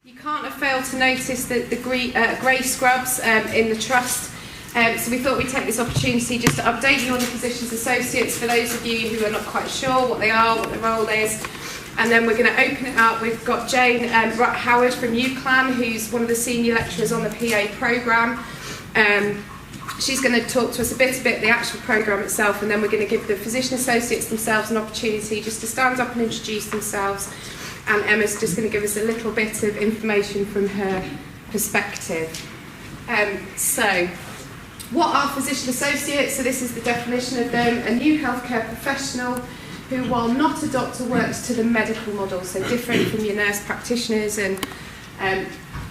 You can't have failed to notice the grey scrubs in the trust. So we thought we'd take this opportunity just to update you on the physicians associates for those of you who are not quite sure what they are, what the role is. And then we're going to open it up. We've got Jane Howard from UCLan, who's one of the senior lecturers on the PA programme. She's going to talk to us a bit about the actual programme itself, and then we're going to give the physician associates themselves an opportunity just to stand up and introduce themselves. And Emma's just going to give us a little bit of information from her perspective. So, what are physician associates? So this is the definition of them: a new healthcare professional who, while not a doctor, works to the medical model. So different from your nurse practitioners and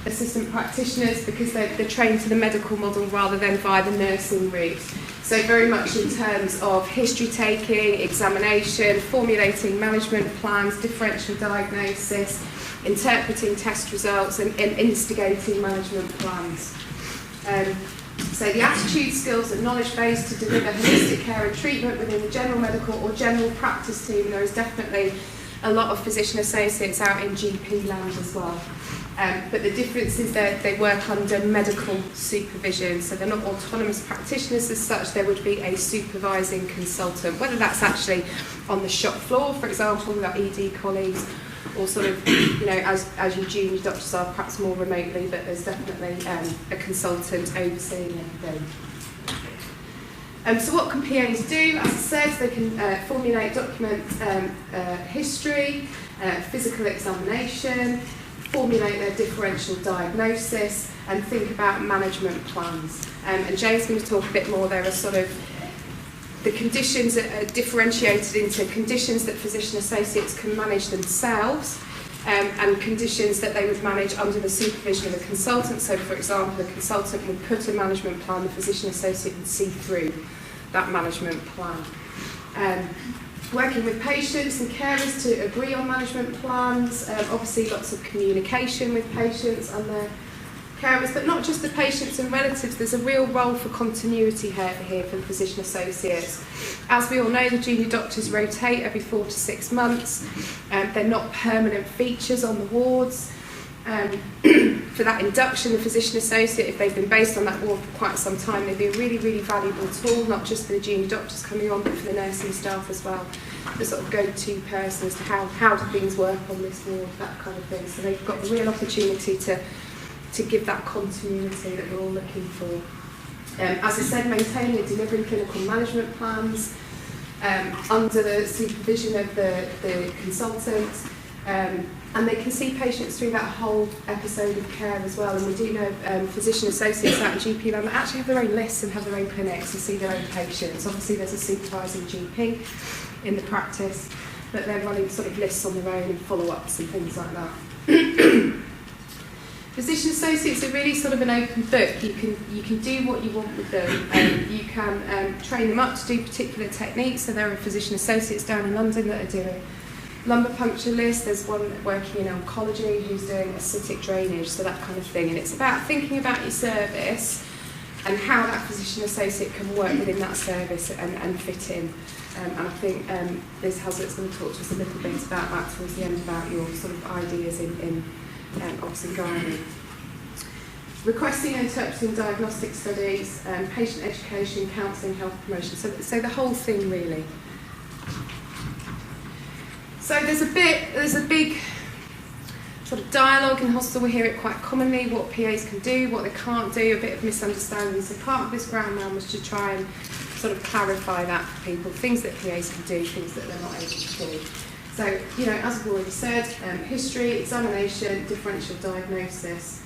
assistant practitioners, because they're trained to the medical model rather than via the nursing route. So very much in terms of history taking, examination, formulating management plans, differential diagnosis, interpreting test results, and instigating management plans. So the attitude, skills and knowledge base to deliver holistic care and treatment within the general medical or general practice team. There is definitely a lot of physician associates out in GP land as well. But the difference is that they work under medical supervision, so they're not autonomous practitioners as such. There would be a supervising consultant, whether that's actually on the shop floor, for example, with our ED colleagues, or sort of, as your junior doctors are, perhaps more remotely, but there's definitely a consultant overseeing everything. So what can PAs do? As I said, they can formulate, document history, physical examination, formulate their differential diagnosis, and think about management plans. And Jane's going to talk a bit more. There are sort of the conditions that are differentiated into conditions that physician associates can manage themselves, and conditions that they would manage under the supervision of a consultant. So, for example, a consultant would put a management plan, the physician associate would see through that management plan. Working with patients and carers to agree on management plans, obviously lots of communication with patients and their carers, but not just the patients and relatives. There's a real role for continuity here for physician associates. As we all know, the junior doctors rotate every 4 to 6 months. They're not permanent features on the wards. For that induction, the physician associate, if they've been based on that ward for quite some time, they'd be a really, really valuable tool, not just for the junior doctors coming on, but for the nursing staff as well. The sort of go-to person as to how do things work on this ward, that kind of thing. So they've got the real opportunity to give that continuity that we're all looking for. As I said, maintaining and delivering clinical management plans under the supervision of the consultant. And they can see patients through that whole episode of care as well. And we do know physician associates out in GP land that actually have their own lists and have their own clinics and see their own patients. Obviously there's a supervising GP in the practice, but they're running sort of lists on their own and follow-ups and things like that. Physician associates are really sort of an open book. You can do what you want with them. You can train them up to do particular techniques. So there are physician associates down in London that are doing lumbar puncture list. There's one working in oncology who's doing acidic drainage, so that kind of thing. And it's about thinking about your service and how that physician associate can work within that service and fit in. And I think Liz Hazlitt's going to talk to us a little bit about that towards the end, about your sort of ideas in obs and gynae. Requesting and interpreting diagnostic studies, patient education, counselling, health promotion. So the whole thing really. So there's a big sort of dialogue in hospital. We hear it quite commonly, what PAs can do, what they can't do, a bit of misunderstanding. So part of this ground round was to try and sort of clarify that for people, things that PAs can do, things that they're not able to do. So, as I've already said, history, examination, differential diagnosis.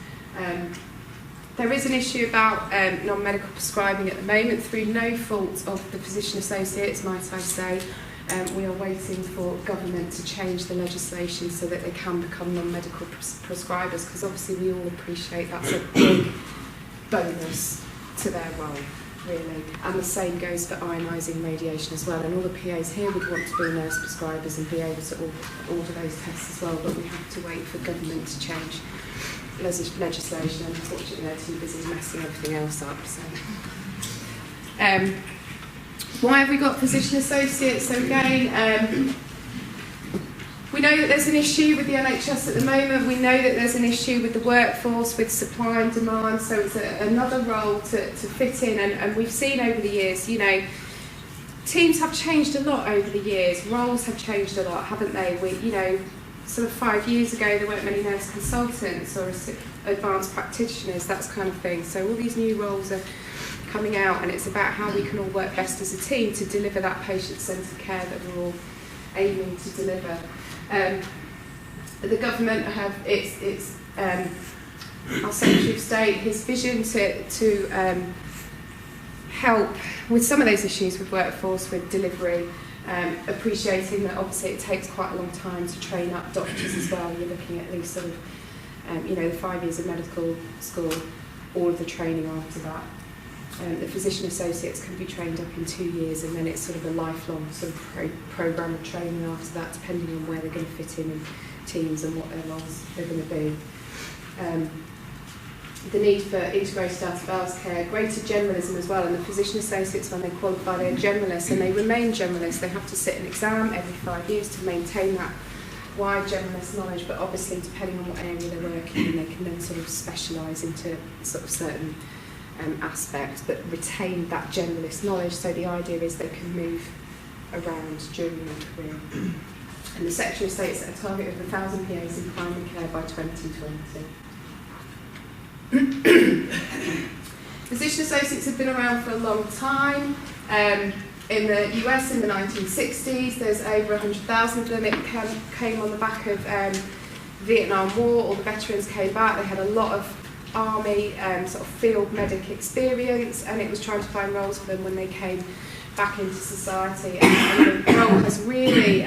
There is an issue about non-medical prescribing at the moment through no fault of the physician associates, might I say. We are waiting for government to change the legislation so that they can become non-medical prescribers, because obviously we all appreciate that's a big bonus to their role, really. And the same goes for ionising radiation as well. And all the PAs here would want to be nurse prescribers and be able to order those tests as well, but we have to wait for government to change legislation, and unfortunately they're too busy messing everything else up. So. Why have we got physician associates? So again, We know that there's an issue with the NHS at the moment. We know that there's an issue with the workforce, with supply and demand. So it's another role to fit in. And we've seen over the years, you know, teams have changed a lot over the years. Roles have changed a lot, haven't they? You know, sort of 5 years ago, there weren't many nurse consultants or advanced practitioners, that kind of thing. So all these new roles are coming out, and it's about how we can all work best as a team to deliver that patient-centred care that we're all aiming to deliver. The government have its our Secretary of State, his vision to help with some of those issues with workforce, with delivery, appreciating that obviously it takes quite a long time to train up doctors as well. You're looking at least sort of, you know, the 5 years of medical school, all of the training after that. The physician associates can be trained up in 2 years, and then it's sort of a lifelong sort of programme of training after that, depending on where they're going to fit in teams and what their roles they're going to be. The need for integrated out-of-hours care, greater generalism as well, and the physician associates, when they qualify, they're generalists, and they remain generalists. They have to sit an exam every 5 years to maintain that wide generalist knowledge, but obviously depending on what area they're working in, they can then sort of specialise into sort of certain aspects, but retain that generalist knowledge. So the idea is they can move around during their career. And the Secretary of State set a target of 1,000 PAs in primary care by 2020. Physician associates have been around for a long time. In the US in the 1960s, there's over 100,000 of them. It came on the back of Vietnam War. All the veterans came back. They had a lot of army sort of field medic experience, and it was trying to find roles for them when they came back into society. And the role has really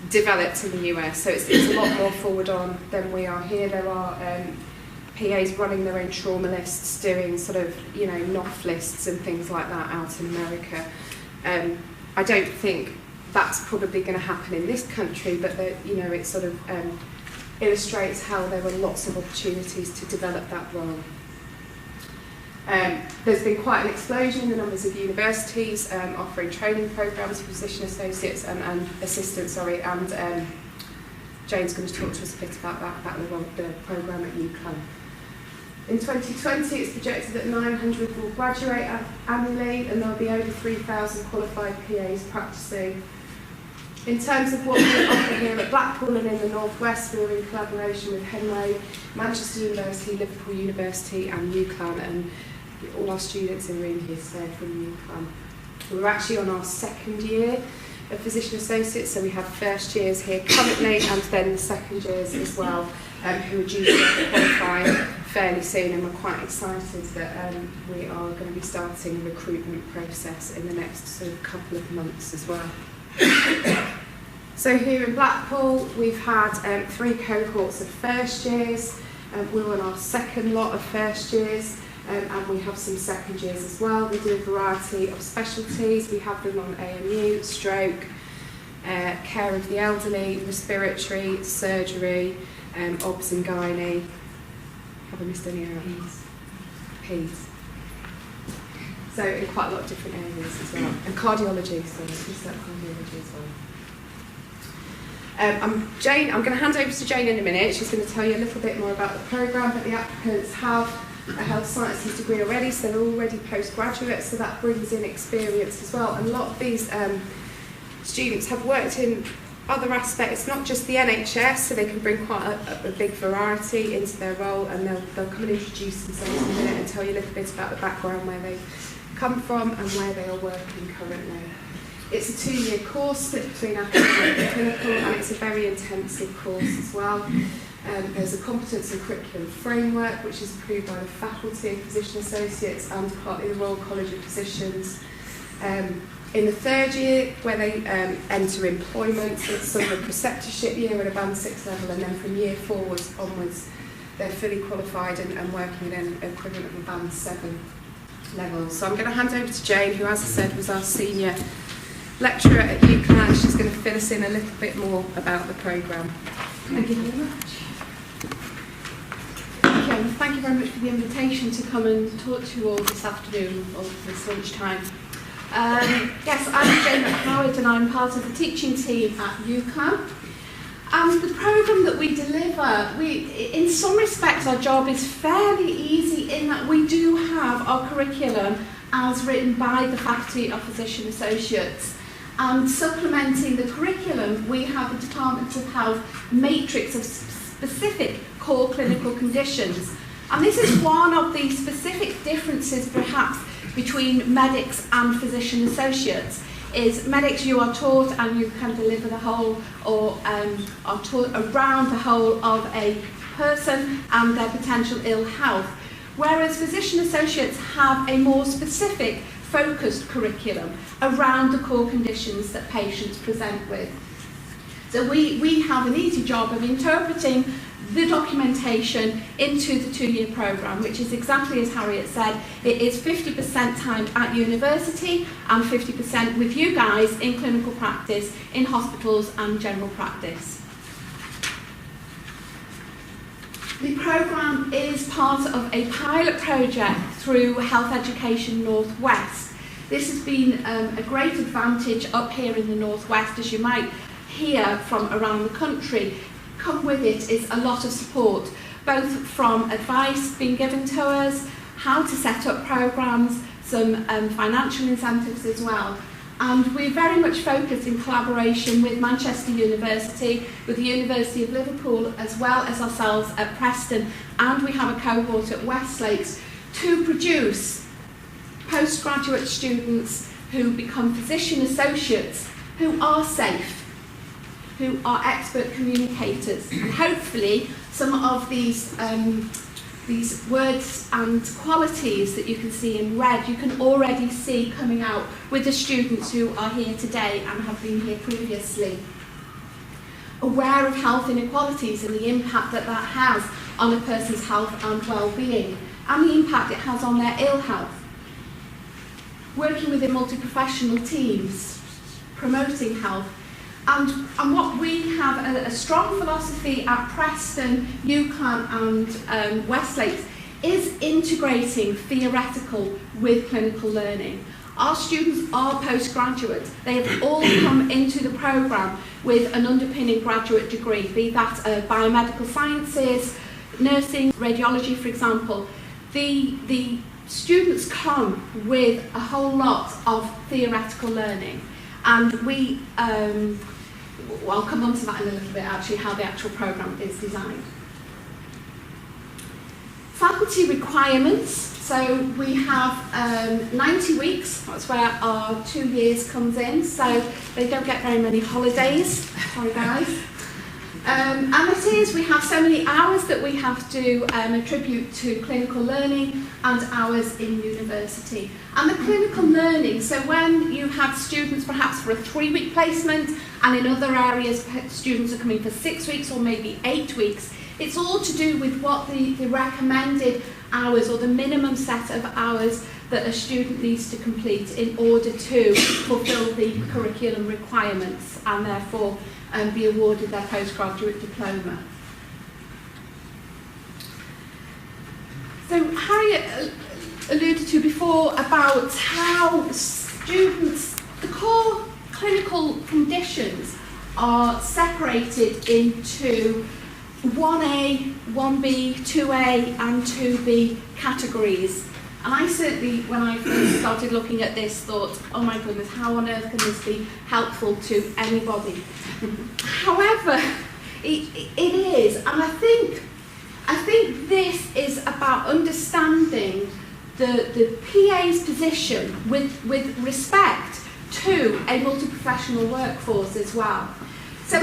developed in the US, so it's a lot more forward on than we are here. There are PAs running their own trauma lists, doing sort of, you know, NOF lists and things like that out in America. I don't think that's probably going to happen in this country, but you know, it sort of illustrates how there were lots of opportunities to develop that role. There's been quite an explosion in the numbers of universities offering training programs for physician associates and assistants, and Jane's going to talk to us a bit about that, about the programme at UCLan. In 2020, it's projected that 900 will graduate annually, and there'll be over 3,000 qualified PAs practising. In terms of what we offer here at Blackpool and in the North West, we're in collaboration with Henway, Manchester University, Liverpool University and UCLan, and all our students in the room here today are from UCLan. We're actually on our second year of physician associates, so we have first years here currently and then the second years as well, who are due to qualify fairly soon, and we're quite excited that we are going to be starting the recruitment process in the next sort of couple of months as well. So here in Blackpool, we've had 3 cohorts of first years. We're on our second lot of first years, and we have some second years as well. We do a variety of specialties. We have them on AMU, stroke, care of the elderly, respiratory, surgery, obs and gynae. Have I missed any areas? Peds. So in quite a lot of different areas as well. And cardiology, so we start cardiology as well. Jane, I'm going to hand over to Jane in a minute. She's going to tell you a little bit more about the programme, but the applicants have a health sciences degree already, so they're already postgraduate, so that brings in experience as well. And a lot of these students have worked in other aspects, not just the NHS, so they can bring quite a big variety into their role, and they'll come and introduce themselves in a minute and tell you a little bit about the background, where they've come from and where they are working currently. It's a 2-year course split between academic and clinical, and it's a very intensive course as well. There's a competence and curriculum framework which is approved by the faculty of physician associates and partly the Royal College of Physicians. In the 3rd year, where they enter employment, it's sort of a preceptorship year at a band 6 level, and then from year 4 onwards they're fully qualified and working at an equivalent of a band 7 level. So I'm going to hand over to Jane, who, as I said, was our senior lecturer at UCLan. She's going to fill us in a little bit more about the programme. Thank you very much. Okay, thank you very much for the invitation to come and talk to you all this afternoon or this lunchtime. Yes, I'm Jane McHoward and I'm part of the teaching team at UCLan. And the programme that we deliver, in some respects our job is fairly easy in that we do have our curriculum as written by the Faculty of Physician Associates. And supplementing the curriculum, we have the Department of Health matrix of specific core clinical conditions. And this is one of the specific differences perhaps between medics and physician associates. Is medics, you are taught and you can deliver the whole, or are taught around the whole of a person and their potential ill health. Whereas physician associates have a more specific, focused curriculum around the core conditions that patients present with. So we have an easy job of interpreting the documentation into the 2-year programme, which is exactly as Harriet said. It is 50% time at university and 50% with you guys in clinical practice, in hospitals and general practice. The programme is part of a pilot project through Health Education Northwest. This has been a great advantage up here in the Northwest, as you might hear from around the country. Come with it is a lot of support, both from advice being given to us, how to set up programmes, some financial incentives as well. And we're very much focused in collaboration with Manchester University, with the University of Liverpool, as well as ourselves at Preston, and we have a cohort at Westlakes to produce postgraduate students who become physician associates who are safe, who are expert communicators, and hopefully some of these words and qualities that you can see in red, you can already see coming out with the students who are here today and have been here previously. Aware of health inequalities and the impact that that has on a person's health and well-being, and the impact it has on their ill health. Working within multi-professional teams, promoting health. And what we have a strong philosophy at Preston, UCLan and Westlakes is integrating theoretical with clinical learning. Our students are postgraduates. They have all come into the programme with an underpinning graduate degree, be that biomedical sciences, nursing, radiology, for example. The students come with a whole lot of theoretical learning. And we, well, I'll come on to that in a little bit, actually, how the actual programme is designed. Faculty requirements, so we have 90 weeks, that's where our 2 years comes in, so they don't get very many holidays, sorry guys. And it is, we have so many hours that we have to attribute to clinical learning and hours in university. And the clinical learning, so when you have students perhaps for a 3-week placement, and in other areas students are coming for 6 weeks or maybe 8 weeks, it's all to do with what the recommended hours or the minimum set of hours that a student needs to complete in order to fulfil the curriculum requirements and therefore be awarded their postgraduate diploma. So Harriet alluded to before about how students, the core clinical conditions are separated into 1A, 1B, 2A and 2B categories. And I certainly, when I first started looking at this, thought, oh my goodness, how on earth can this be helpful to anybody? However, it is, and I think this is about understanding the PA's position with respect to a multi-professional workforce as well. So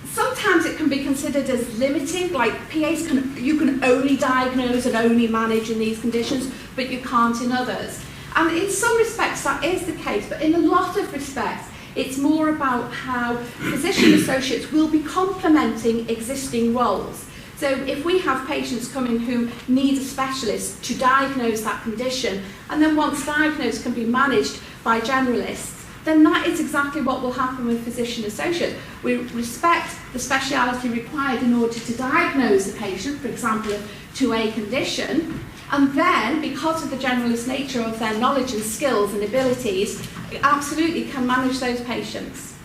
sometimes it can be considered as limiting, like PAs you can only diagnose and only manage in these conditions, but you can't in others. And in some respects that is the case, but in a lot of respects it's more about how physician associates will be complementing existing roles. So if we have patients coming who need a specialist to diagnose that condition, and then once diagnosed can be managed by generalists, then that is exactly what will happen with physician associates. We respect the speciality required in order to diagnose a patient, for example, a 2A condition, and then, because of the generalist nature of their knowledge and skills and abilities, absolutely can manage those patients.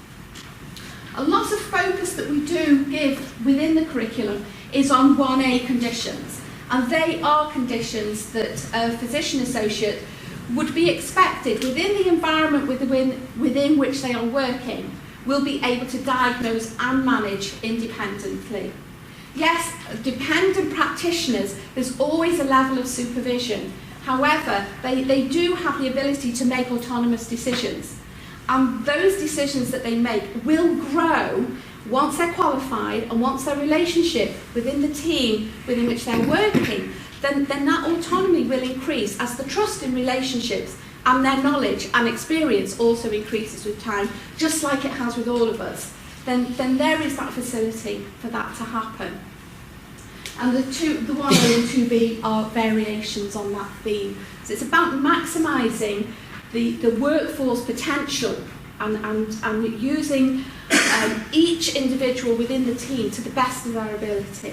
A lot of focus that we do give within the curriculum is on 1A conditions, and they are conditions that a physician associate would be expected within the environment within which they are working will be able to diagnose and manage independently. Yes, dependent practitioners, there's always a level of supervision. However, they do have the ability to make autonomous decisions. And those decisions that they make will grow once they're qualified and once their relationship within the team within which they're working, then that autonomy will increase as the trust in relationships and their knowledge and experience also increases with time, just like it has with all of us. Then there is that facility for that to happen. And the 1A and 2B are variations on that theme. So it's about maximising the workforce potential and using each individual within the team to the best of their ability.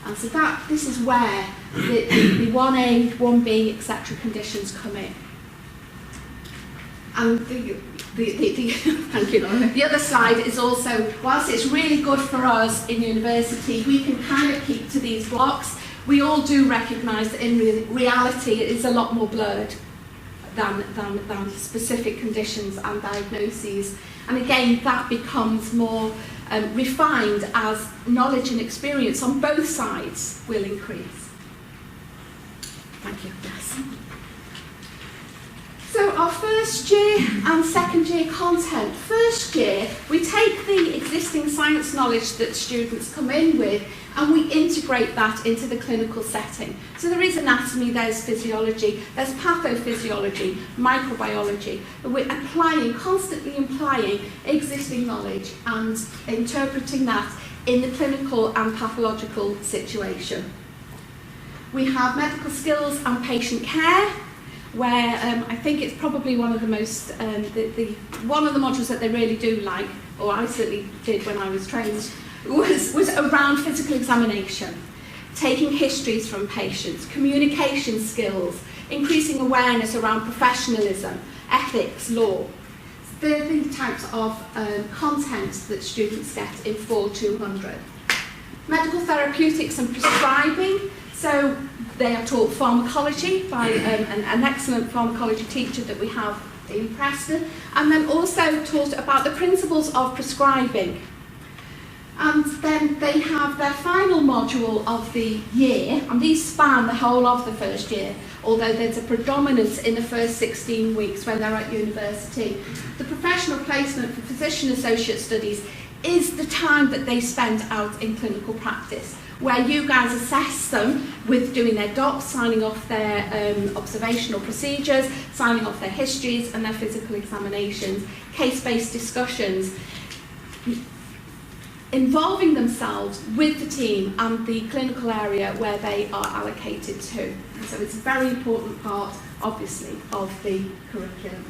And so this is where the 1A, 1B, etc. conditions come in. And thank you, Laura. The other side is also, whilst it's really good for us in university, we can kind of keep to these blocks. We all do recognise that in reality it is a lot more blurred than specific conditions and diagnoses. And again, that becomes more refined as knowledge and experience on both sides will increase. Thank you. Yes. So our first year and second year content. First year, we take the existing science knowledge that students come in with and we integrate that into the clinical setting. So there is anatomy, there's physiology, there's pathophysiology, microbiology. We're constantly applying existing knowledge and interpreting that in the clinical and pathological situation. We have medical skills and patient care, where I think it's probably one of the most, one of the modules that they really do like, or I certainly did when I was trained, was around physical examination, taking histories from patients, communication skills, increasing awareness around professionalism, ethics, law. They're the types of content that students get in 4-200. Medical therapeutics and prescribing. So they are taught pharmacology by an excellent pharmacology teacher that we have in Preston, and then also taught about the principles of prescribing. And then they have their final module of the year, and these span the whole of the first year, although there's a predominance in the first 16 weeks when they're at university. The professional placement for physician associate studies is the time that they spend out in clinical practice, where you guys assess them with doing their docs, signing off their observational procedures, signing off their histories and their physical examinations, case-based discussions, involving themselves with the team and the clinical area where they are allocated to. And so it's a very important part, obviously, of the curriculum.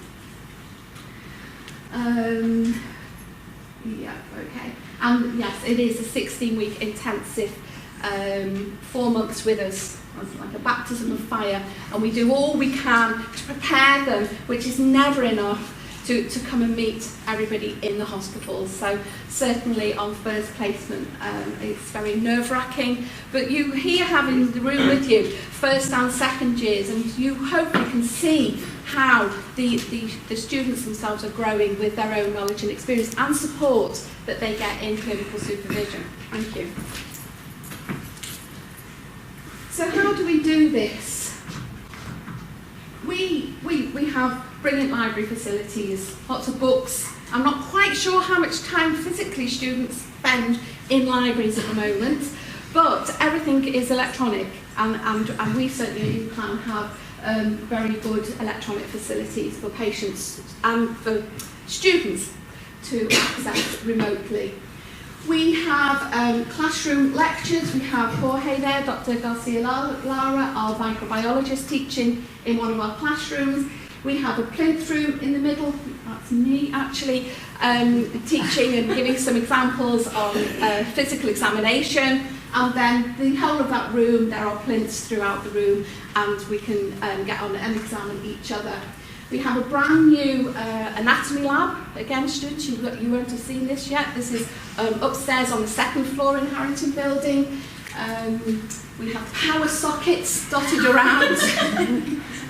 Yeah, okay. And yes, it is a 16-week intensive 4 months with us, like a baptism of fire, and we do all we can to prepare them, which is never enough, to come and meet everybody in the hospitals. So certainly on first placement, it's very nerve-wracking, but you here have in the room with you first and second years, and you hopefully can see how the students themselves are growing with their own knowledge and experience and support that they get in clinical supervision. Thank you. So how do we do this? We have brilliant library facilities, lots of books. I'm not quite sure how much time physically students spend in libraries at the moment, but everything is electronic, and we certainly can have very good electronic facilities for patients and for students to access remotely. We have classroom lectures. We have Jorge there, Dr. Garcia Lara, our microbiologist, teaching in one of our classrooms. We have a plinth room in the middle, that's me actually, teaching and giving some examples on physical examination. And then the whole of that room, there are plinths throughout the room, and we can get on and examine each other. We have a brand new anatomy lab. Again, students, you won't have seen this yet. This is upstairs on the second floor in Harrington Building. We have power sockets dotted around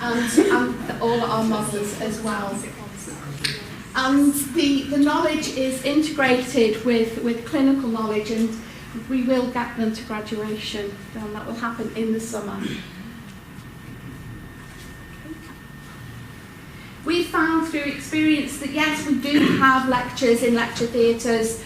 and all our models as well. And the knowledge is integrated with clinical knowledge, and we will get them to graduation, and that will happen in the summer. We found through experience that yes, we do have lectures in lecture theatres,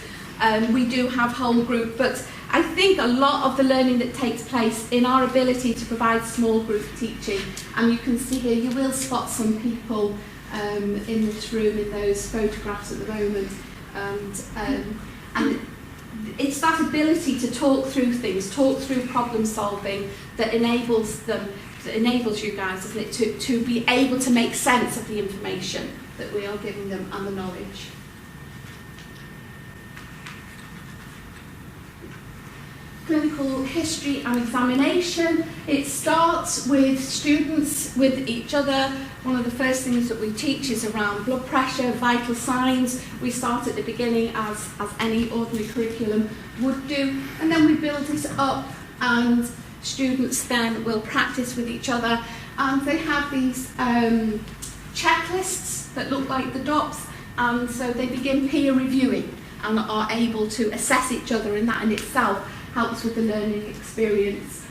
we do have whole group, but I think a lot of the learning that takes place in our ability to provide small group teaching, and you can see here, you will spot some people in this room in those photographs at the moment, and it's that ability to talk through things, talk through problem solving that enables them, that enables you guys, isn't it, to be able to make sense of the information that we are giving them and the knowledge. Clinical history and examination. It starts with students with each other. One of the first things that we teach is around blood pressure, vital signs. We start at the beginning as any ordinary curriculum would do, and then we build it up, and students then will practice with each other, and they have these checklists that look like the dots, and so they begin peer reviewing and are able to assess each other, and that in itself helps with the learning experience.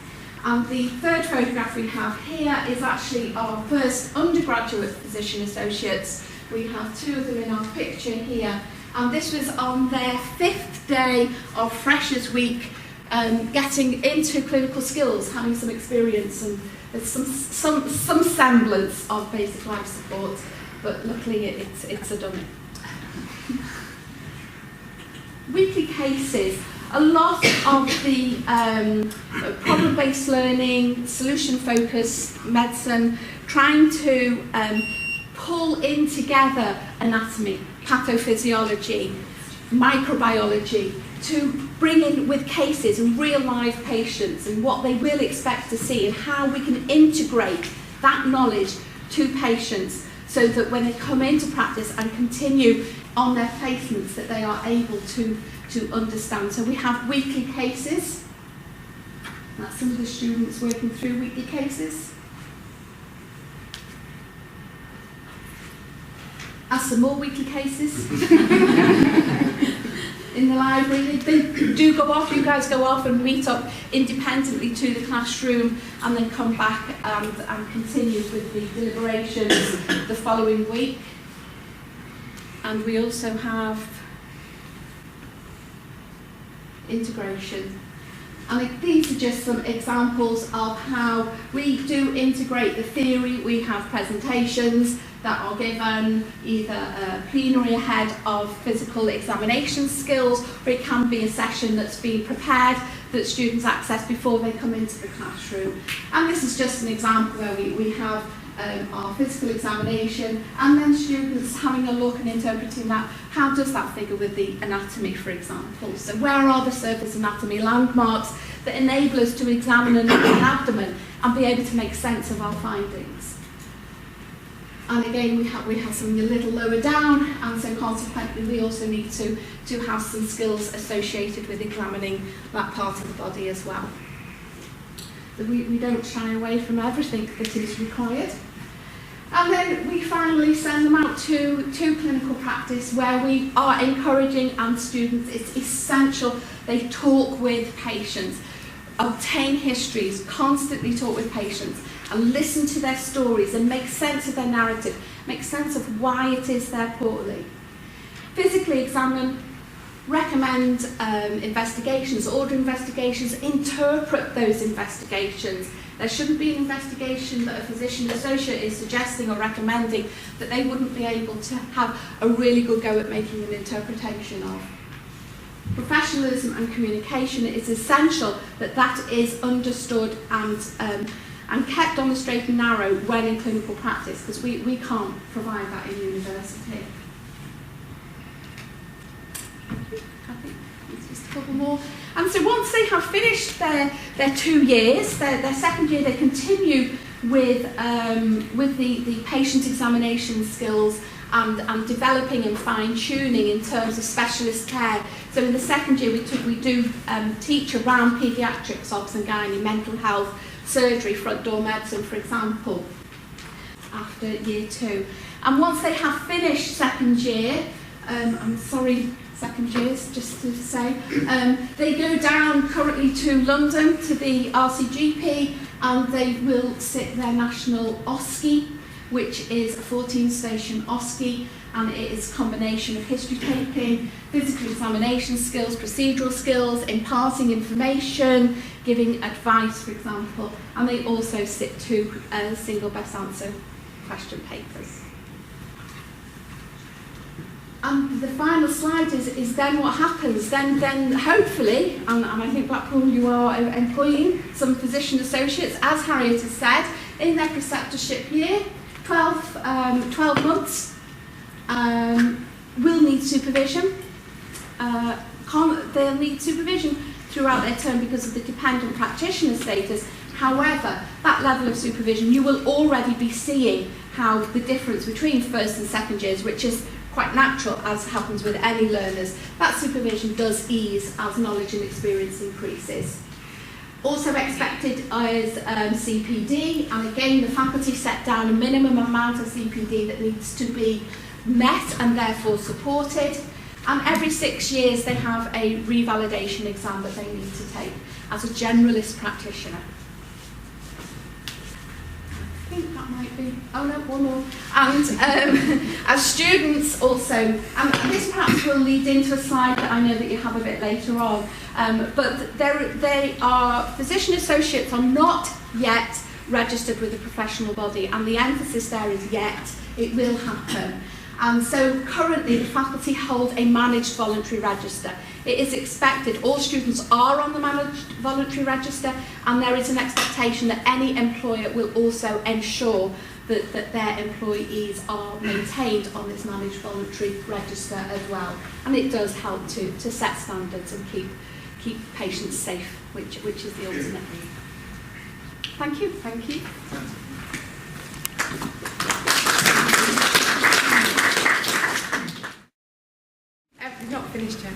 And the third photograph we have here is actually our first undergraduate physician associates. We have two of them in our picture here, and this was on their 5th day of Freshers Week, getting into clinical skills, having some experience, and there's some semblance of basic life support, but luckily it's a done. Weekly cases. A lot of the problem-based learning, solution-focused medicine, trying to pull in together anatomy, pathophysiology, microbiology, to bring in with cases and real-life patients and what they will expect to see, and how we can integrate that knowledge to patients so that when they come into practice and continue on their placements, that they are able to understand. So we have weekly cases. That's some of the students working through weekly cases. And some more weekly cases in the library. They do go off, you guys go off and meet up independently to the classroom, and then come back and continue with the deliberations the following week. And we also have integration. And these are just some examples of how we do integrate the theory. We have presentations that are given, either a plenary ahead of physical examination skills, or it can be a session that's been prepared that students access before they come into the classroom. And this is just an example where we have our physical examination, and then students having a look and interpreting that. How does that figure with the anatomy, for example? So where are the surface anatomy landmarks that enable us to examine an abdomen and be able to make sense of our findings? And again, we have something a little lower down, and so consequently we also need to have some skills associated with examining that part of the body as well. So we don't shy away from everything that is required. And then we finally send them out to clinical practice, where we are encouraging, and students, it's essential they talk with patients, obtain histories, constantly talk with patients, and listen to their stories and make sense of their narrative, make sense of why it is they're poorly. Physically examine, recommend investigations, order investigations, interpret those investigations. There shouldn't be an investigation that a physician associate is suggesting or recommending that they wouldn't be able to have a really good go at making an interpretation of. Professionalism and communication, is essential that is understood and kept on the straight and narrow when in clinical practice, because we can't provide that in university. Just a couple more. And so once they have finished their 2 years, their second year, they continue with the patient examination skills and developing and fine-tuning in terms of specialist care. So in the second year we do teach around paediatrics, obs and gynae, mental health, surgery, front door medicine, for example, after year 2. And once they have finished second year, second years, just to say, they go down currently to London to the RCGP, and they will sit their national OSCE, which is a 14-station OSCE, and it is a combination of history taking, physical examination skills, procedural skills, imparting information, giving advice, for example, and they also sit 2 single best answer question papers. And the final slide is then what happens. Then hopefully, and I think Blackpool, you are employing some physician associates, as Harriet has said, in their preceptorship year, 12 months, will need supervision. They'll need supervision throughout their term because of the dependent practitioner status. However, that level of supervision, you will already be seeing how the difference between first and second years, which is quite natural, as happens with any learners, that supervision does ease as knowledge and experience increases. Also expected is CPD, and again the faculty set down a minimum amount of CPD that needs to be met and therefore supported, and every 6 years they have a revalidation exam that they need to take as a generalist practitioner. I think that might be, oh no, one more. And as students also, and this perhaps will lead into a slide that I know that you have a bit later on, but they are, physician associates are not yet registered with a professional body, and the emphasis there is yet, it will happen. And so currently the faculty hold a managed voluntary register. It is expected, all students are on the managed voluntary register, and there is an expectation that any employer will also ensure that their employees are maintained on this managed voluntary register as well. And it does help to set standards and keep patients safe, which is the ultimate aim. Thank you. Thank you. Not finished yet.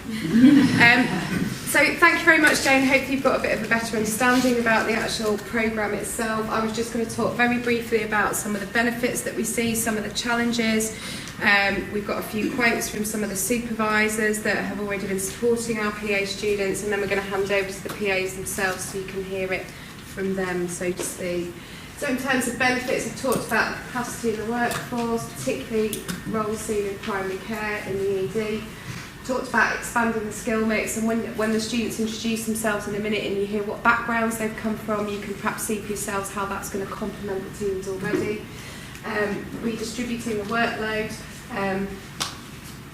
So thank you very much, Jane. Hopefully you've got a bit of a better understanding about the actual programme itself. I was just going to talk very briefly about some of the benefits that we see, some of the challenges. We've got a few quotes from some of the supervisors that have already been supporting our PA students, and then we're going to hand over to the PAs themselves so you can hear it from them, so to speak. So in terms of benefits, I've talked about the capacity of the workforce, particularly roles seen in primary care, in the ED. Talked about expanding the skill mix, and when the students introduce themselves in a minute and you hear what backgrounds they've come from, you can perhaps see for yourselves how that's going to complement the teams already. Redistributing the workload, and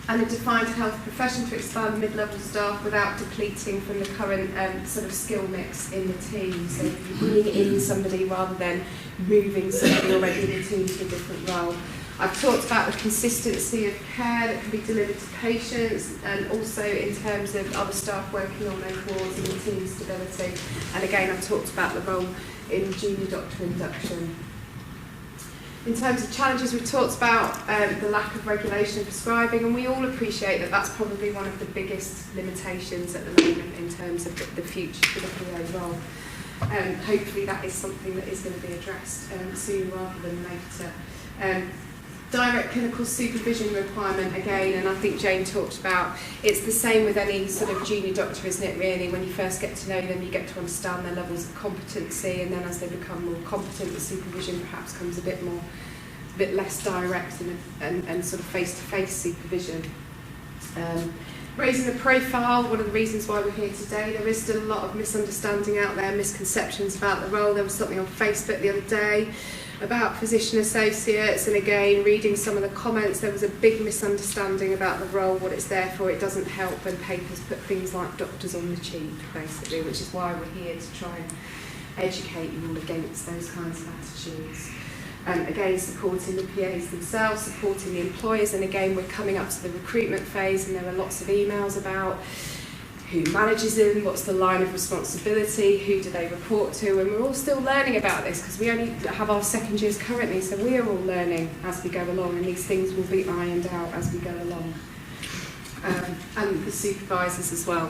a defined health profession to expand mid-level staff without depleting from the current sort of skill mix in the team. So you're bringing in somebody rather than moving somebody already in the team to a different role. I've talked about the consistency of care that can be delivered to patients, and also in terms of other staff working on those wards and the team stability. And again, I've talked about the role in junior doctor induction. In terms of challenges, we've talked about the lack of regulation of prescribing, and we all appreciate that that's probably one of the biggest limitations at the moment in terms of the future for the PA role. Hopefully that is something that is going to be addressed sooner rather than later. Direct clinical supervision requirement again, and I think Jane talked about, it's the same with any sort of junior doctor, isn't it really? When you first get to know them, you get to understand their levels of competency, and then as they become more competent, the supervision perhaps comes a bit less direct and sort of face-to-face supervision. Raising the profile, one of the reasons why we're here today. There is still a lot of misunderstanding out there, misconceptions about the role. There was something on Facebook the other day about physician associates, and again, reading some of the comments, there was a big misunderstanding about the role, what it's there for. It doesn't help when papers put things like doctors on the cheap, basically, which is why we're here to try and educate you all against those kinds of attitudes. Again, supporting the PAs themselves, supporting the employers, and again, we're coming up to the recruitment phase, and there are lots of emails about who manages them, what's the line of responsibility, who do they report to, and we're all still learning about this because we only have our second years currently, so we are all learning as we go along, and these things will be ironed out as we go along. And the supervisors as well,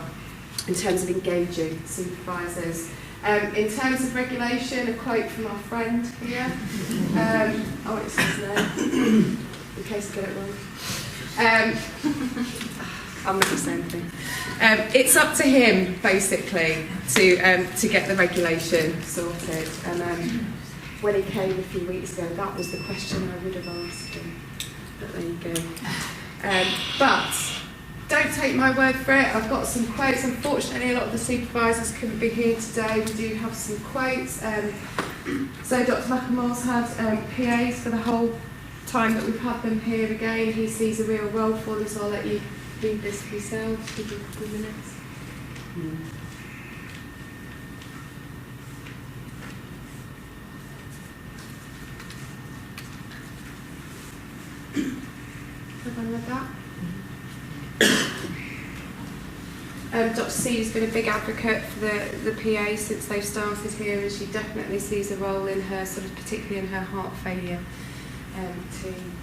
in terms of engaging supervisors. In terms of regulation, a quote from our friend here. It says there, in case I get it wrong. I'm not going to say anything. It's up to him, basically, to get the regulation sorted. And when he came a few weeks ago, that was the question I would have asked him. But there you go. But don't take my word for it. I've got some quotes. Unfortunately, a lot of the supervisors couldn't be here today. We do have some quotes. So Dr. McElmore's had PAs for the whole time that we've had them here. Again, he sees a real role for them, so I'll let you read this for yourselves. Give you a couple of minutes. Have I read that? Dr. C has been a big advocate for the PA since they've started here, and she definitely sees a role in her, sort of particularly in her heart failure team.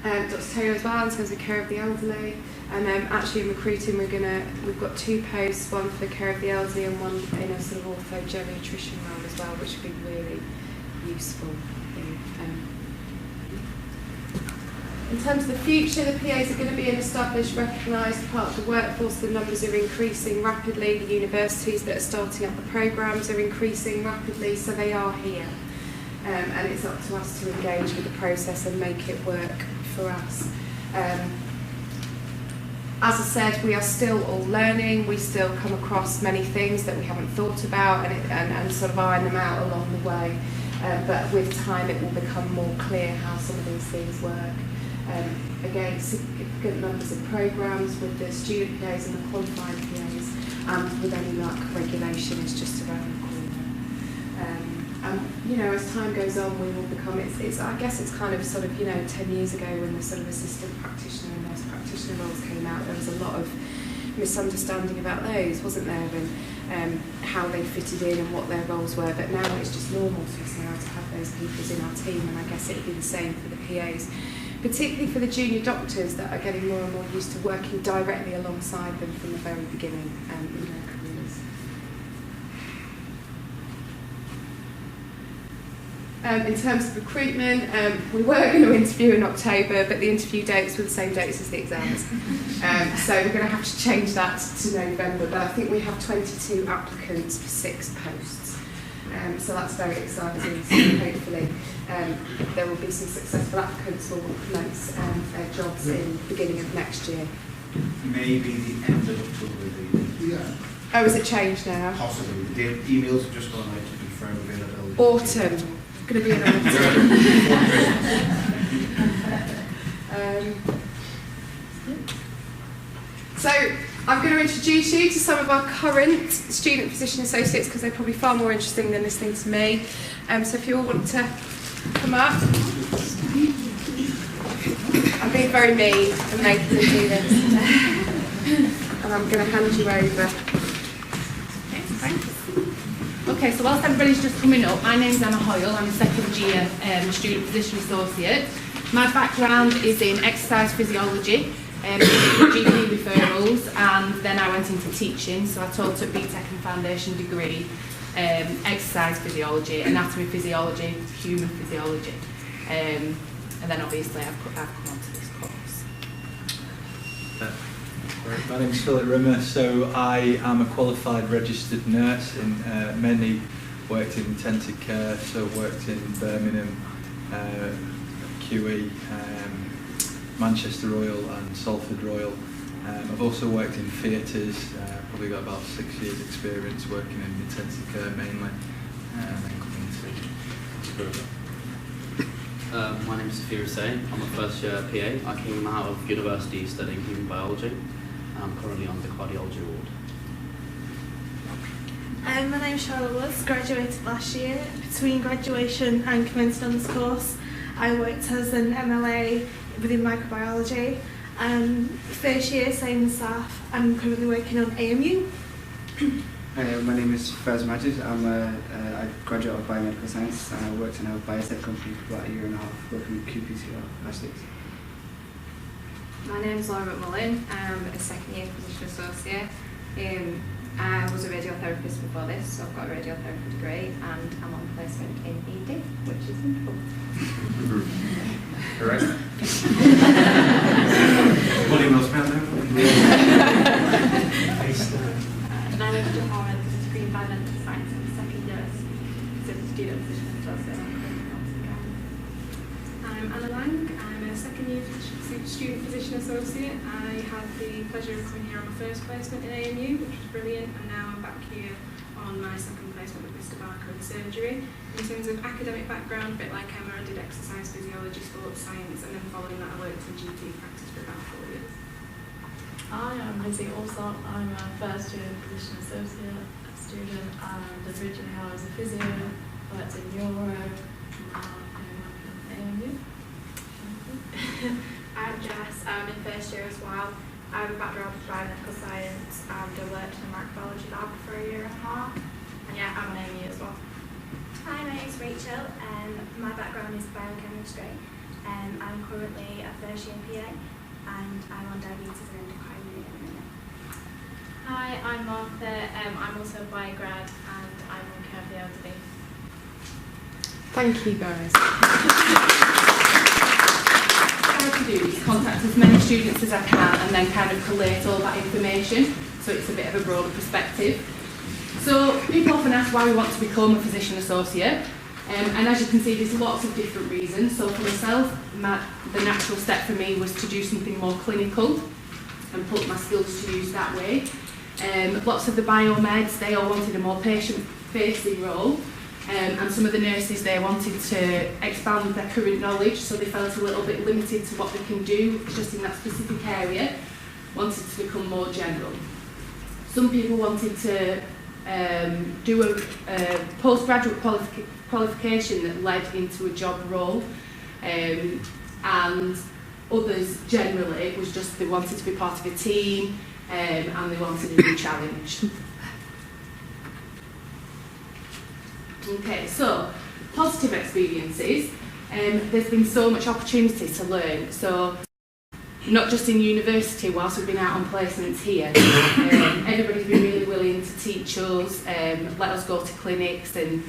Dr. Taylor as well in terms of care of the elderly, and actually in recruiting we've got 2 posts, one for care of the elderly and one in a sort of ortho geriatrician role as well, which would be really useful. In terms of the future, the PAs are going to be an established, recognised part of the workforce. The numbers are increasing rapidly. The universities that are starting up the programmes are increasing rapidly, so they are here. And it's up to us to engage with the process and make it work for us. As I said, we are still all learning. We still come across many things that we haven't thought about and sort of iron them out along the way. But with time, it will become more clear how some of these things work. Again, significant numbers of programmes with the student PAs and the qualified PAs, and with any luck, regulation is just around the corner. And as time goes on, we will become. I guess it's kind of sort of 10 years ago when the sort of assistant practitioner and nurse practitioner roles came out. There was a lot of misunderstanding about those, wasn't there, and how they fitted in and what their roles were. But now it's just normal to us now to have those people in our team, and I guess it'd be the same for the PAs, particularly for the junior doctors that are getting more and more used to working directly alongside them from the very beginning in their careers. In terms of recruitment, we were going to interview in October, but the interview dates were the same dates as the exams. So we're going to have to change that to November, but I think we have 22 applicants for 6 posts. So that's very exciting. So hopefully there will be some successful applicants who will commence their jobs in the beginning of next year. Maybe the end of October. Yeah. Oh, is it changed now? Possibly. The emails have just gone out to confirm availability. Autumn. Going to be an autumn. So I'm going to introduce you to some of our current student physician associates because they're probably far more interesting than listening to me. So if you all want to come up. I'm being very mean and making them do this. And I'm going to hand you over. Okay, thanks. Okay, so whilst everybody's just coming up, my name's Emma Hoyle. I'm a second year student physician associate. My background is in exercise physiology, GP referrals, and then I went into teaching. So I taught at BTEC and foundation degree, exercise physiology, anatomy physiology, human physiology. And then obviously I've come on to this course. My name is Philip Rimmer, so I am a qualified registered nurse and mainly worked in intensive care, so worked in Birmingham, QE, Manchester Royal and Salford Royal. I've also worked in theatres, probably got about 6 years experience working in intensive care mainly, and then coming to program. My name is Sophia Say. I'm a first year PA. I came out of university studying human biology. I'm currently on the cardiology ward. My name's Charlotte Woods, graduated last year. Between graduation and commencing on this course, I worked as an MLA within microbiology. First year, same as staff, I'm currently working on AMU. My name is Faz Majid. I'm a graduate of biomedical science and I worked in a biotech company for about a year and a half working with qPCR plastics. My name is Laura McMullen. I'm a second year physician associate. I was a radiotherapist before this, so I've got a radiotherapy degree and I'm on placement in ED, which is wonderful. Correct. Molly will spell now. My name is Johanna, this is degree in biomedical science in the second year as a student physician associate. I'm Anna Lang, I'm a second year student physician associate. I had the pleasure of coming here on my first placement in AMU, which was brilliant, and now I'm back here on my second placement with Mr. Barker in surgery. In terms of academic background, a bit like Emma, I did exercise physiology, sports science, and then following that I worked in GP practice for about 4 years. Hi, I'm Lizzie Allsop. I'm a first year physician associate student and originally I was a physio, worked in neuro, and now I'm working at AMU. I'm Jess, I'm in first year as well. I have a background in biomedical science and I worked in a microbiology lab for a year and a half. And yeah, I'm an AMU as well. Hi, my name's Rachel and my background is biochemistry. I'm currently a first year PA and I'm on diabetes and endocrinology at the minute. Hi, I'm Martha. I'm also a bio-grad and I'm on care of the elderly. Thank you, guys. What I do is contact as many students as I can and then kind of collate all that information so it's a bit of a broader perspective. So people often ask why we want to become a physician associate, and as you can see there's lots of different reasons. So for myself, the natural step for me was to do something more clinical and put my skills to use that way. Lots of the biomeds, they all wanted a more patient-facing role. And some of the nurses, they wanted to expand their current knowledge, so they felt a little bit limited to what they can do just in that specific area, wanted to become more general. Some people wanted to do a postgraduate qualification that led into a job role, and others generally was just they wanted to be part of a team and they wanted a new challenge. Okay, so positive experiences. There's been so much opportunity to learn. So not just in university, whilst we've been out on placements here, everybody's been really willing to teach us, let us go to clinics and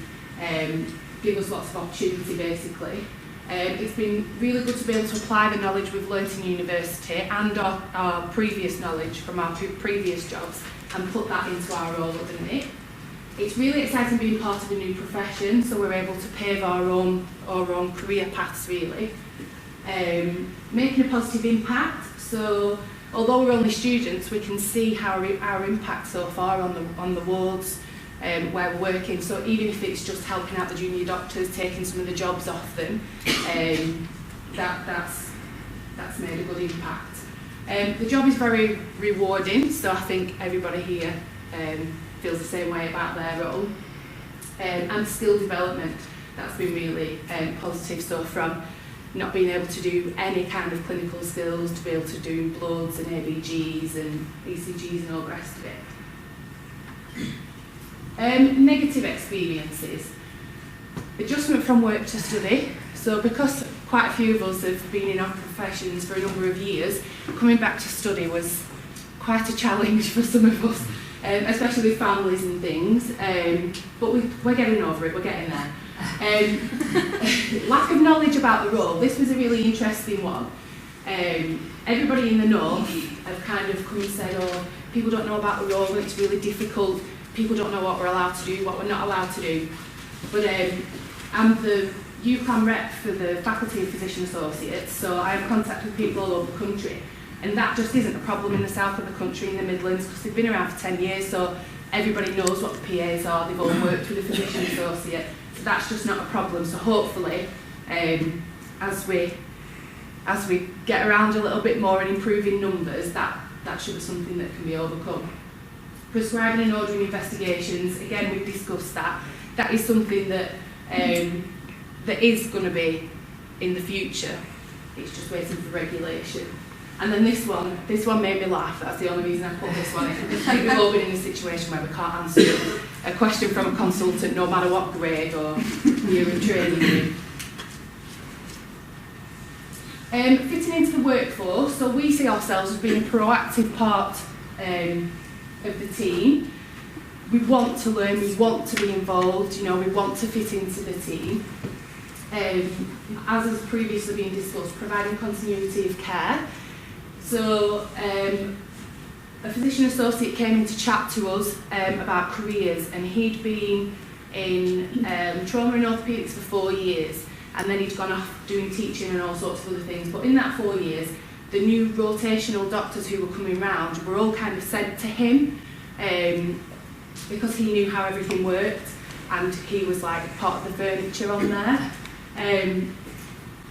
give us lots of opportunity basically. It's been really good to be able to apply the knowledge we've learnt in university and our previous knowledge from our previous jobs and put that into our role at the minute. It's really exciting being part of a new profession, so we're able to pave our own career paths really. Making a positive impact, so although we're only students, we can see how our impact so far on the wards where we're working. So even if it's just helping out the junior doctors, taking some of the jobs off them, that's made a good impact. The job is very rewarding, so I think everybody here feels the same way about their role. And skill development, that's been really positive. So from not being able to do any kind of clinical skills to be able to do bloods and ABGs and ECGs and all the rest of it. Negative experiences. Adjustment from work to study. So because quite a few of us have been in our professions for a number of years, coming back to study was quite a challenge for some of us. Especially with families and things, but we're getting over it, we're getting there. Lack of knowledge about the role, this was a really interesting one. Everybody in the north have kind of come and said, oh, people don't know about the role and it's really difficult, people don't know what we're allowed to do, what we're not allowed to do. But I'm the UCAM rep for the Faculty of Physician Associates, so I have contact with people all over the country. And that just isn't a problem in the south of the country, in the Midlands, because they've been around for 10 years, so everybody knows what the PAs are, they've all worked with a physician associate, so that's just not a problem. So hopefully, as we get around a little bit more and improve in numbers, that should be something that can be overcome. prescribing and ordering investigations, again we've discussed that. That is something that that is going to be in the future. It's just waiting for regulation. And then this one made me laugh. That's the only reason I put this one in. I think we've all been in a situation where we can't answer a question from a consultant, no matter what grade or year of training. Fitting into the workforce, so we see ourselves as being a proactive part of the team. We want to learn, we want to be involved, we want to fit into the team. As has previously been discussed, providing continuity of care. So a physician associate came in to chat to us about careers, and he'd been in trauma and orthopaedics for 4 years, and then he'd gone off doing teaching and all sorts of other things. But in that 4 years, the new rotational doctors who were coming round were all kind of sent to him because he knew how everything worked, and he was like part of the furniture on there.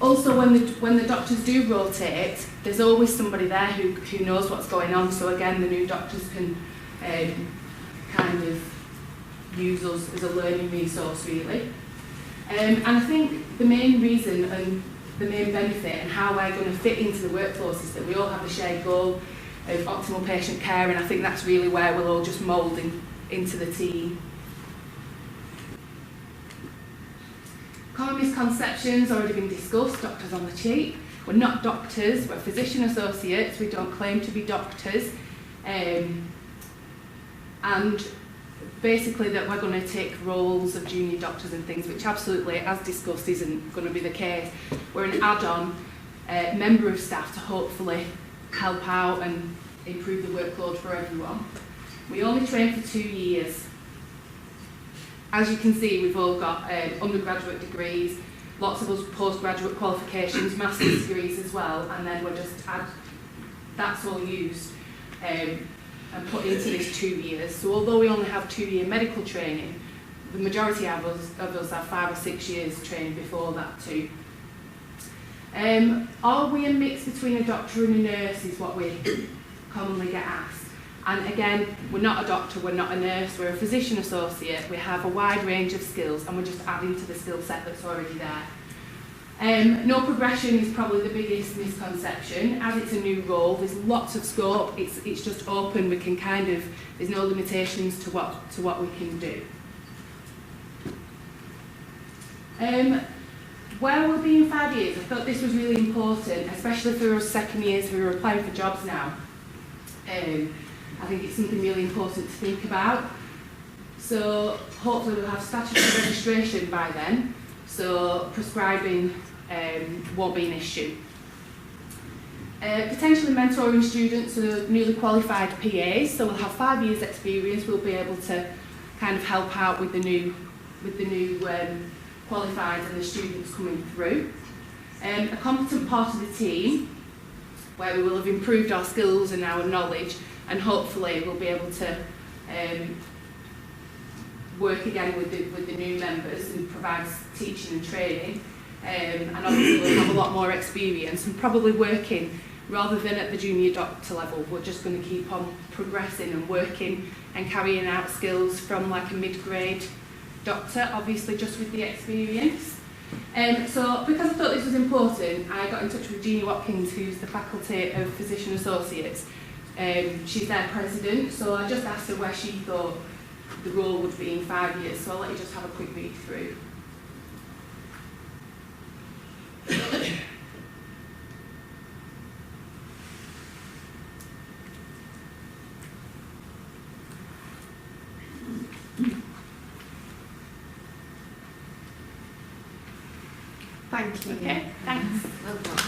Also, when the doctors do rotate, there's always somebody there who knows what's going on. So again, the new doctors can kind of use us as a learning resource, really. And I think the main reason and the main benefit and how we're going to fit into the workforce is that we all have the shared goal of optimal patient care, and I think that's really where we'll all just mould into the team. Common misconceptions already been discussed. Doctors on the cheap. We're not doctors, we're physician associates, we don't claim to be doctors. And basically that we're going to take roles of junior doctors and things, which absolutely, as discussed, isn't going to be the case. We're an add-on member of staff to hopefully help out and improve the workload for everyone. We only train for 2 years. As you can see, we've all got undergraduate degrees, lots of us postgraduate qualifications, master's degrees as well, and then we're just that's all used and put into this 2 years. So although we only have 2-year medical training, the majority of us have 5 or 6 years training before that too. Are we a mix between a doctor and a nurse is what we commonly get asked. And again, we're not a doctor, we're not a nurse, we're a physician associate. We have a wide range of skills and we're just adding to the skill set that's already there. No progression is probably the biggest misconception. As it's a new role, there's lots of scope, it's just open, we can there's no limitations to what we can do. Where we'll be in 5 years, I thought this was really important, especially for us second years who are applying for jobs now. I think it's something really important to think about. So hopefully we'll have statutory registration by then, so prescribing won't be an issue. Potentially mentoring students who are newly qualified PAs, so we'll have 5 years experience, we'll be able to kind of help out with the new qualified and the students coming through. A competent part of the team, where we will have improved our skills and our knowledge, and hopefully we'll be able to work again with the new members and provide teaching and training, and obviously we'll have a lot more experience and probably working rather than at the junior doctor level. We're just going to keep on progressing and working and carrying out skills from like a mid-grade doctor, obviously just with the experience. So because I thought this was important, I got in touch with Jeannie Watkins, who's the Faculty of Physician Associates. She's their president, so I just asked her where she thought the role would be in 5 years, so I'll let you just have a quick read through. Thank you. Okay, thanks. Well done.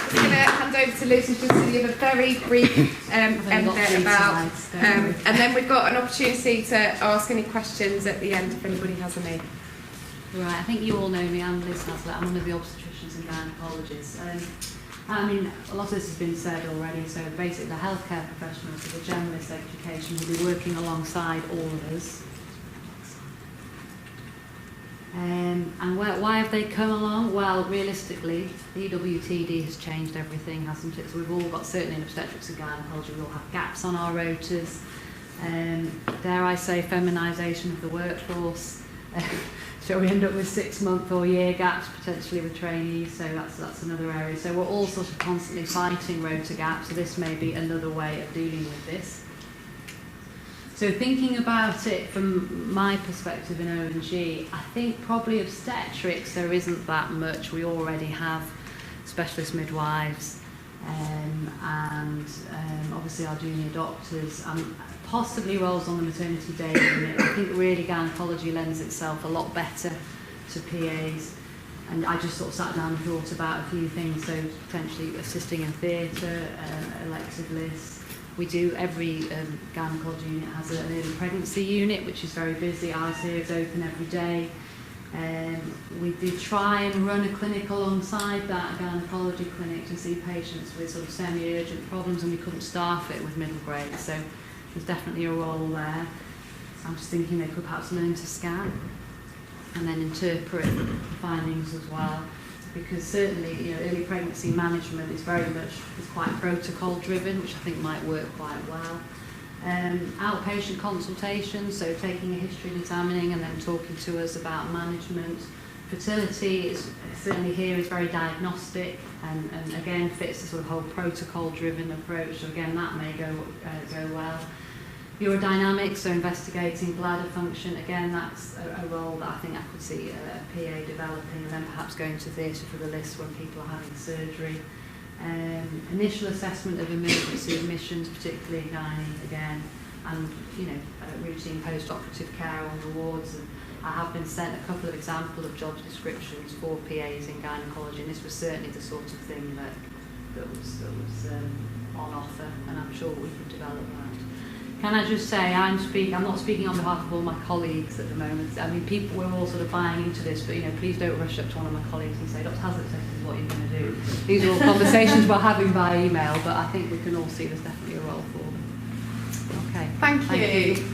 I'm going to hand over to Lucy just to give a very brief end bit about, and then we've got an opportunity to ask any questions at the end if anybody has any. Right, I think you all know me, I'm Liz Haslett, I'm one of the obstetricians and gynecologists. I mean, a lot of this has been said already, so basically the healthcare professionals with a generalist education will be working alongside all of us. And why have they come along? Well, realistically, the EWTD has changed everything, hasn't it? So we've all got, certainly in obstetrics and gynaecology, we all have gaps on our rotas. Dare I say, feminisation of the workforce. So we end up with 6-month or year gaps potentially with trainees, so that's another area. So we're all sort of constantly fighting rota gaps, so this may be another way of dealing with this. So thinking about it from my perspective in O&G, I think probably obstetrics there isn't that much. We already have specialist midwives and obviously our junior doctors, possibly roles on the maternity day unit. I think really gynaecology lends itself a lot better to PAs. And I just sort of sat down and thought about a few things, so potentially assisting in theatre, elective lists. We do, every gynaecology unit has an early pregnancy unit, which is very busy. Ours here is open every day. We do try and run a clinic alongside that gynaecology clinic to see patients with sort of semi-urgent problems, and we couldn't staff it with middle grade, so there's definitely a role there. I'm just thinking they could perhaps learn to scan and then interpret the findings as well, because certainly early pregnancy management is very much quite protocol driven, which I think might work quite well. Outpatient consultations, so taking a history and examining and then talking to us about management. Fertility is certainly here is very diagnostic and again fits the sort of whole protocol driven approach, so again that may go well. Urodynamics, so investigating bladder function, again that's a role that I think I could see a PA developing, and then perhaps going to theatre for the list when people are having surgery. Initial assessment of emergency admissions, particularly gynae again, and routine post-operative care on the wards. And I have been sent a couple of examples of job descriptions for PAs in gynaecology, and this was certainly the sort of thing that was on offer, and I'm sure we could develop that. Can I just say, I'm not speaking on behalf of all my colleagues at the moment. I mean, we're all sort of buying into this, but please don't rush up to one of my colleagues and say, Dr. Hazlitt says this is what you're going to do. These are all conversations we're having by email, but I think we can all see there's definitely a role for them. Okay. Thank you.